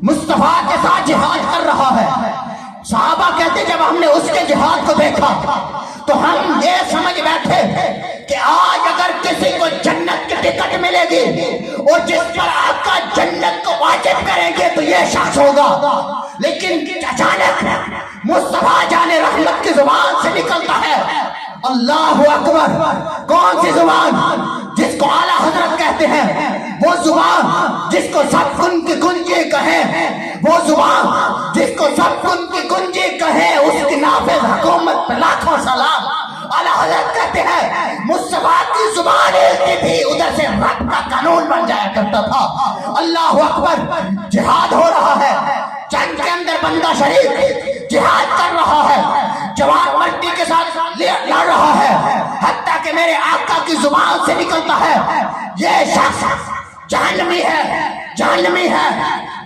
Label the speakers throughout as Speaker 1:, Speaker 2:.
Speaker 1: مصطفیٰ کے ساتھ جہاد کر رہا ہے. صحابہ کہتے جب ہم نے اس کے جہاد کو دیکھا تو ہم یہ سمجھ بیٹھے کہ آج اگر کسی کو جنت کی ٹکٹ ملے گی اور جس پر آقا جنت کو واجب کریں گے تو یہ شخص ہوگا. لیکن اچانک مصطفیٰ جان رحمت کی زبان سے نکلتا ہے اللہ اکبر. کون سی زبان؟ جس کو اعلیٰ حضرت کہتے ہیں، وہ زبان جس کو سب کن کی کنجی کہیں، وہ زبان جس کو سب کن کی کنجی کہیں، اس کی نافذ حکومت پہ لاکھوں سلام. اعلیٰ حضرت کہتے ہیں مصطفیٰ کی زبان ہلتی تھی، ادھر سے رب کا قانون بن جایا کرتا تھا. اللہ اکبر. جہاد ہو رہا ہے، جنگ کے اندر بندہ شریف جہاد کر رہا ہے، جوان مٹی کے ساتھ لڑ رہا ہے، حتیٰ کہ میرے آقا کی زبان سے نکلتا ہے یہ شخص جہنمی ہے، جہنمی ہے،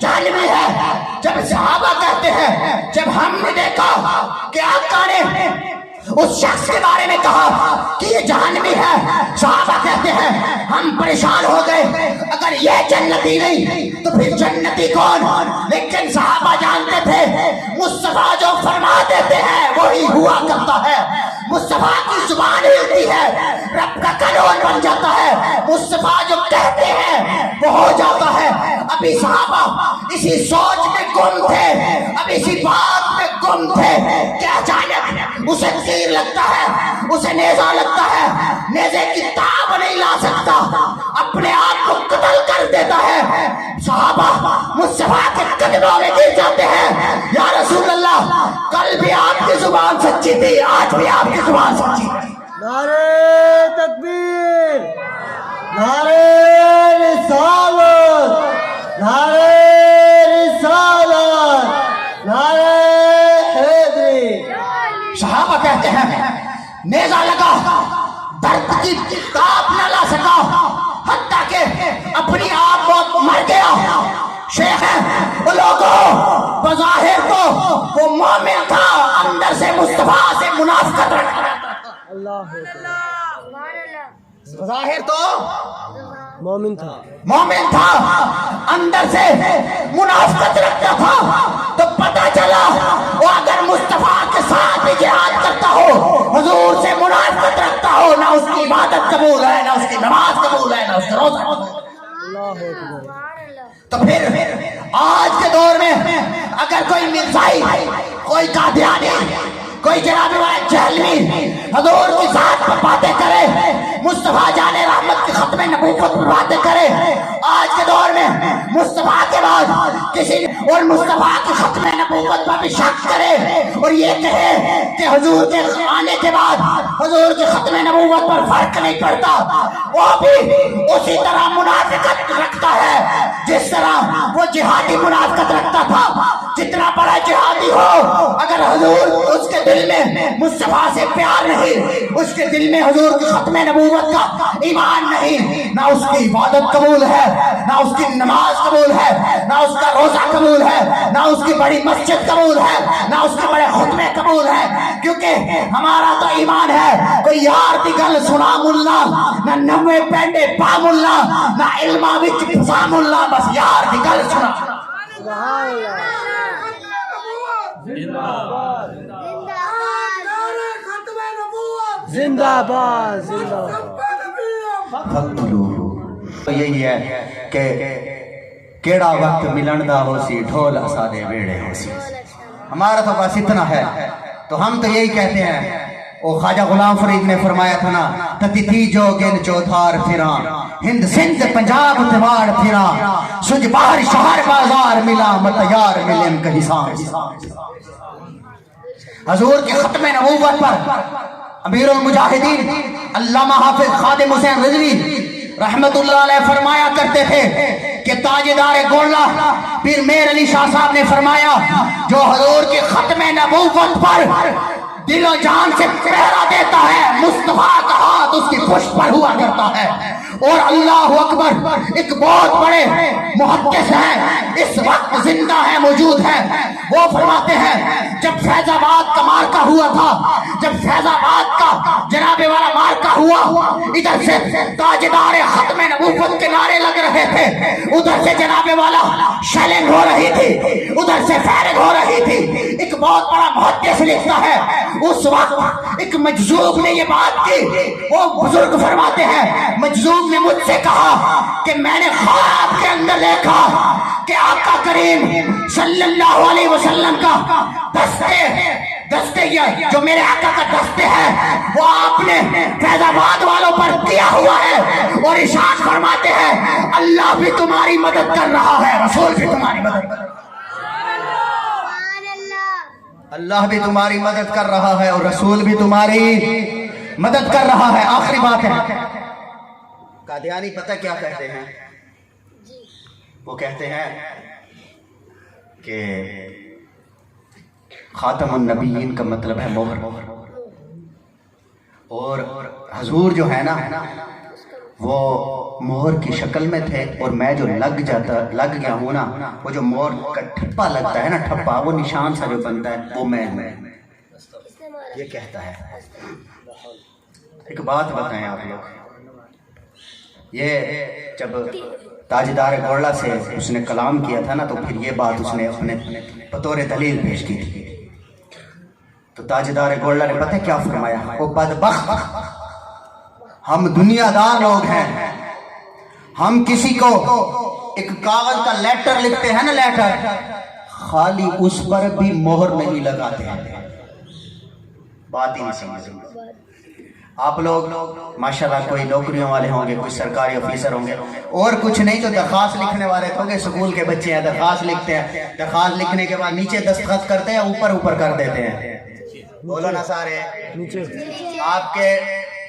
Speaker 1: جہنمی ہے. جب صحابہ کہتے ہیں جب ہم نے دیکھا کہ آقا نے اس شخص کے بارے میں کہا کہ یہ جہنمی ہے، صحابہ کہتے ہیں ہم پریشان ہو گئے، اگر یہ جنتی نہیں تو پھر جنتی کون؟ لیکن صحابہ جانتے تھے مصطفیٰ جو فرما دیتے ہیں وہی ہوا کرتا ہے. مصطفیٰ کی زبان ہلتی ہے، رب کا قانون بن جاتا ہے. مصطفیٰ جو کہتے ہیں وہ ہو جاتا ہے. ابھی صحابہ اسی سوچ میں گم تھے، اب اسی بات میں گم تھے کہ اچانک اسے تیر لگتا ہے، اسے نیزہ لگتا ہے، نیزے کی تاب نہیں لا سکتا، اپنے آپ کو قتل کر دیتا ہے. صحابہ مصطفیٰ کے قدموں میں گر جاتے ہیں یا رسول اللہ کل بھی آپ کی زبان سچی تھی، آج بھی آپ کی زبان سچی ہے.
Speaker 2: نعرہ تکبیر، نعرہ رسالت، نعرہ رسالت، نعرہ حیدری.
Speaker 1: صحابہ کہتے ہیں نیزہ لگا، درد کی تاب نہ لا سکا، حتیٰ کہ اپنی آپ کو مر گیا. شیخ ہیں وہ لوگوں بظاہر تو وہ مومن تھا، اندر سے مصطفیٰ سے منافقت رکھتا تھا.
Speaker 2: اللہ
Speaker 1: بظاہر تو
Speaker 2: مومن تھا،
Speaker 1: مومن تھا، اندر سے منافقت رکھتا تھا. تو پتہ چلا وہ اگر مصطفیٰ کے ساتھ بھی جہاد کرتا ہو، حضور سے منافقت رکھتا ہو، نہ اس کی عبادت قبول ہے، نہ اس کی نماز قبول ہے، نہ اس کا روزہ قبول ہے.
Speaker 2: اللہ اکبر.
Speaker 1: تو پھر آج کے دور میں اگر کوئی مرزائی، کوئی قادیانی، کوئی جناب والا جہلمی حضور کی ذات پر باتیں کرے، مصطفیٰ جان رحمت کی ختم نبوت پر باتیں کرے، آج کے دور میں مصطفیٰ کے بعد کسی اور مصطفیٰ کی ختم نبوت پر بھی شک کرے اور یہ کہے کہ حضور کے آنے کے بعد حضور کی ختم نبوت پر فرق نہیں پڑتا، وہ بھی اسی طرح منافقت رکھتا ہے جس طرح وہ جہادی منافقت رکھتا تھا. جتنا بڑا جہادی ہو، اگر حضور اس کے دل میں مصطفیٰ سے پیار نہیں، اس کے دل میں حضور کی ختم نبوت کا ایمان نہیں، نہ اس کی عبادت قبول ہے، نہ اس کی نماز قبول ہے، نہ اس کا روزہ قبول ہے، نہ اس کی بڑی مسجد قبول ہے، نہ اس کے بڑے خطبے قبول ہے. کیونکہ ہمارا تو ایمان ہے کوئی یار دی گل سنا ملا، نہ نوے پینڈے پا ملا، نہ علما وچ پھسا ملا، بس یار دی گل سنا.
Speaker 2: سبحان اللہ. زندہ باد، زندہ باد.
Speaker 3: تو یہی ہے کہ کیڑا وقت ملن دا ہو سی، ڈھول اسادے ویڑے ہو سی. ہمارا تو بس اتنا ہے. تو ہم تو یہی کہتے ہیں، وہ خواجہ غلام فرید نے فرمایا تھا نا، تتی تھی جو گن چودھار پھران، ہند سندھ پنجاب تواڑ پھران، سج باہر شہر بازار ملا، متیار ملن کہیں سان. حضور کے ختم نبوت پر امیر المجاہدین علامہ حافظ خادم حسین رضوی رحمت اللہ علیہ فرمایا کرتے تھے کہ تاجدار گولہ پیر میر علی شاہ صاحب نے فرمایا جو حضور کے ختم نبوت پر
Speaker 1: दिल और जान से पहरा देता है, मुस्तफा का हाथ उसकी पुष्ट पर हुआ करता है। और अल्लाह अकबर, एक बहुत बड़े मुहद्दिस हैं, इस वक्त जिंदा है, मौजूद है। वो फरमाते हैं जब फैजाबाद का मार्का हुआ था, जब फैजाबाद का जनाबे वाला मार्का हुआ, इधर से ताजदार खत्म नबूवत के नारे लग रहे थे, उधर से जनाबे वाला शैलेंड हो रही थी, उधर से फायरिंग हो रही थी। एक बहुत बड़ा मुहद्दिस लिखता है, उस वक्त एक मजजूब ने ये बात की। वो बुजुर्ग फरमाते हैं मजजूब ने मुझसे कहा कि मैंने ख्वाब के अंदर देखा कि आका करीम सल्लल्लाहु अलैहि वसल्लम का दस्ते ये जो मेरे आका का दस्ते है वो आपने फैजाबाद वालों पर किया हुआ है। और इरशाद फरमाते हैं अल्लाह भी तुम्हारी मदद कर रहा है, रसूल भी तुम्हारी मदद कर रहा है,
Speaker 3: अल्लाह भी तुम्हारी मदद कर रहा है और रसूल भी तुम्हारी मदद कर रहा है। आखिरी बात है, कादियानी पता क्या कहते हैं? वो कहते हैं कि खातमुन नबीयीन का मतलब है मोहर, और हजूर जो है ना वो मोहर की शक्ल में थे, और मैं जो लग गया हूँ ना, वो जो मोहर का ठप्पा लगता है ना, ठप्पा, वो निशान सा जो बनता है वो मैं हूँ, ये कहता है। एक बात बताएं आप लोग, ये जब ताजदार गौड़ा से उसने कलाम किया था ना, तो फिर ये बात उसने अपने बतौर दलील पेश की थी। तो ताजदार गौड़ा ने पता क्या फरमाया? वो बदबख्त हम दुनियादार लोग हैं, हम किसी को एक कागज का लेटर लिखते हैं ना, लेटर, खाली उस पर भी मोहर नहीं लगाते हैं। बात ही नहीं समझ। आप लोग माशाल्लाह कोई नौकरियों वाले होंगे, कोई सरकारी ऑफिसर होंगे, और कुछ नहीं तो दरखास्त लिखने वाले होंगे। स्कूल के बच्चे हैं, दरखास्त लिखते हैं, दरखास्त लिखने के बाद नीचे दस्तखत करते हैं, ऊपर कर देते हैं। बोलो ना सारे
Speaker 2: नीचे।
Speaker 3: आपके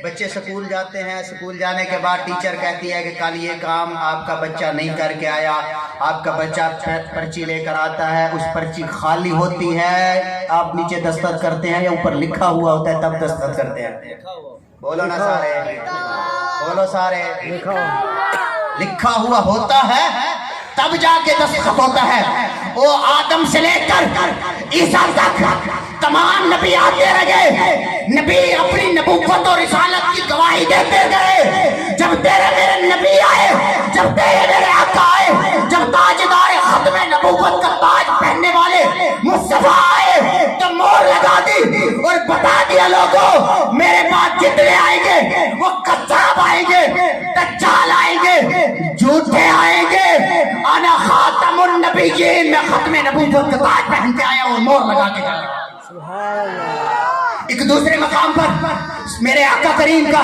Speaker 3: बच्चे स्कूल जाते हैं, स्कूल जाने के बाद टीचर कहती है कि कल ये काम आपका बच्चा नहीं करके आया, आपका बच्चा पर्ची लेकर आता है, उस पर्ची खाली होती है, आप नीचे दस्तखत करते हैं या ऊपर लिखा हुआ होता है तब दस्तखत करते हैं? बोलो ना सारे, बोलो सारे। लिखा हुआ होता है तब जाके दस्तखत होता है। वो आदम से लेकर ईसा तक तमाम नबी आते रहे, नबी अपनी नबूवत और रिसालत की गवाही देते गए। जब तेरे मेरे नबी आए, जब तेरे मेरे आका आए, जब ताजदार खत्म नबूवत का ताज पहनने वाले मुस्तफा आए, तो मोहर लगा दी और बता दिया लोगों मेरे पास जितने आएंगे वो कच्चाब आएंगे, दज्जाल आएंगे, झूठे आएंगे, अना खातमुन नबिय्यीन, मैं खत्म नबूवत का ताज पहन के आया और मोहर लगा के आया। एक दूसरे मकाम पर मेरे आका करीम का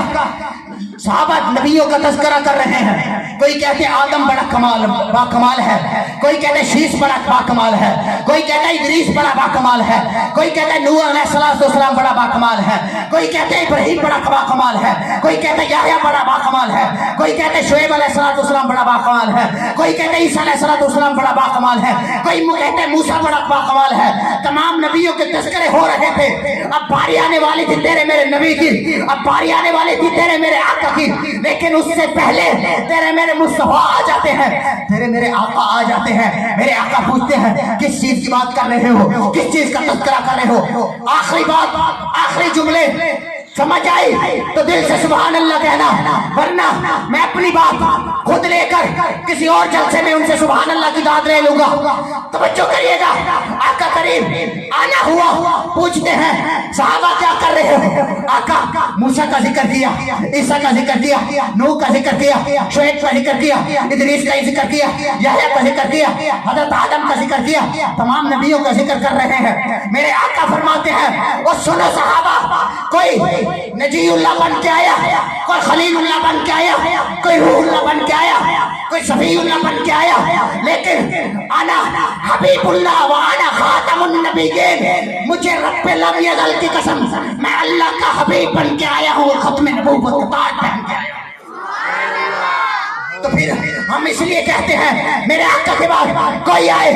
Speaker 3: सहाबा नबियों का तज़किरा कर रहे हैं। कोई कहते हैं आदम बड़ा बाकमाल है, कोई कहते हैं शीश बड़ा बाकमाल है, कोई कहता है इदरीस बड़ा बाकमाल है, कोई कहता है नूह अलैहिस्सलाम बड़ा बाकमाल है, कोई कहते हैं इब्राहीम बड़ा बाकमाल है, कोई कहता है याह्या बड़ा बाकमाल है, कोई कहते हैं शुएब अलैहिस्सलाम बड़ा बाकमाल है, कोई कहते हैं ईसा अलैहिस्सलाम बड़ा बाकमाल है, कोई कहते हैं मूसा बड़ा बाकमाल है। तमाम नबियों के तज़किरे हो रहे थे। अब बारी आने वाली थी तेरे मेरे नबी की, अब बारी आने वाली थी तेरे मेरे आका की, लेकिन उससे पहले तेरे मेरे मुस्तफा आ जाते हैं, तेरे मेरे आका आ जाते हैं। मेरे आका पूछते हैं किस चीज की बात कर रहे हो, किस चीज का तज़किरा कर रहे हो? आखिरी बात, आखिरी जुमले समझ आई तो दिल से सुभान अल्लाह कहना, वरना मैं अपनी बात खुद लेकर किसी और जलसे में उनसे सुभान अल्लाह की दाद ले लूंगा। तवज्जो करिएगा, आका करीम आना हुआ, पूछते हैं सहाबा क्या कर रहे हो? आका मूसा का जिक्र किया, ईसा का जिक्र किया, नूह का जिक्र किया, शुएब का जिक्र किया, इदरीस का जिक्र किया, याह्या का जिक्र किया, हज़रत आदम का जिक्र किया, तमाम नबियों का जिक्र कर रहे हैं। मेरे आका फरमाते हैं और सुनो सहाबा, कोई नजीउल्लाह बन के आया, कोई खलीलुल्लाह बन के आया, कोई रूहुल्लाह बन के आया, कोई सफीउल्लाह बन के आया, लेकिन आना हबीबुल्लाह व आना खातमुन नबिय्यीन, मुझे रब्बे लम यज़ल की कसम, मैं अल्लाह का हबीब बन के आया हूँ, खत्म नबूवत का ताज पहन के आया। तो फिर हम इसलिए कहते हैं मेरे आका के बाद कोई आए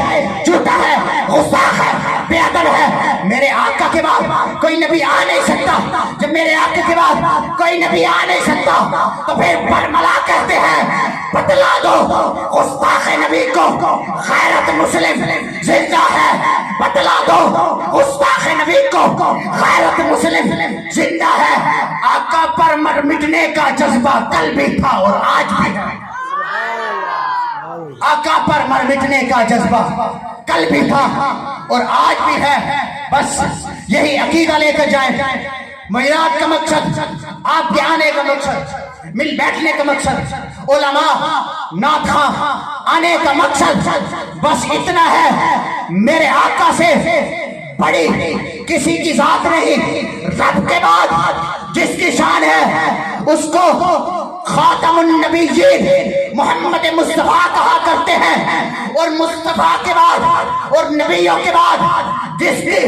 Speaker 3: झूठा है, गुस्ताख है,
Speaker 1: बेअदब है, मेरे आका के बाद कोई नबी आ नहीं सकता। जब मेरे आका के बाद कोई नबी आ नहीं सकता तो फिर बरमला कहते हैं बतला दो गुस्ताख नबी को गैरत मुस्लिम जिंदा है, बतला दो गुस्ताख नबी को गैरत मुस्लिम जिंदा है। आका पर मर मिटने का जज्बा कल भी था और आज भी है। आका पर मर मिटने का जज्बा कल भी था और आज भी है। बस यही अकीदा लेकर जाए। मिलाद का मकसद, आपके आने का मकसद, मिल बैठने का मकसद, उलमा नाथा आने का मकसद बस इतना है। मेरे आका से बड़ी किसी की जात नहीं। रब के बाद जिसकी शान है उसको खातमुन नबीय्यीन मोहम्मद मुस्तफा कहा करते हैं। और मुस्तफा के बाद और नबियों के बाद जिसकी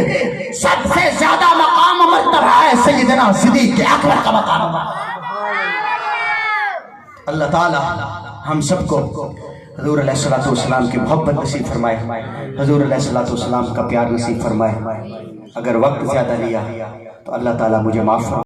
Speaker 1: सबसे ज्यादा मकाम मर्तबा है सैयदना सिद्दीक़ अकबर का मकाम।
Speaker 3: अल्लाह ताला हम सबको हजूर अलैहिस्सलातु वस्सलाम की मोहब्बत नसीब फरमाए, हजूर अलैहिस्सलातु वस्सलाम का प्यार नसीब फरमाए। अगर वक्त ज्यादा लिया तो अल्लाह ताला मुझे माफ फरमाए।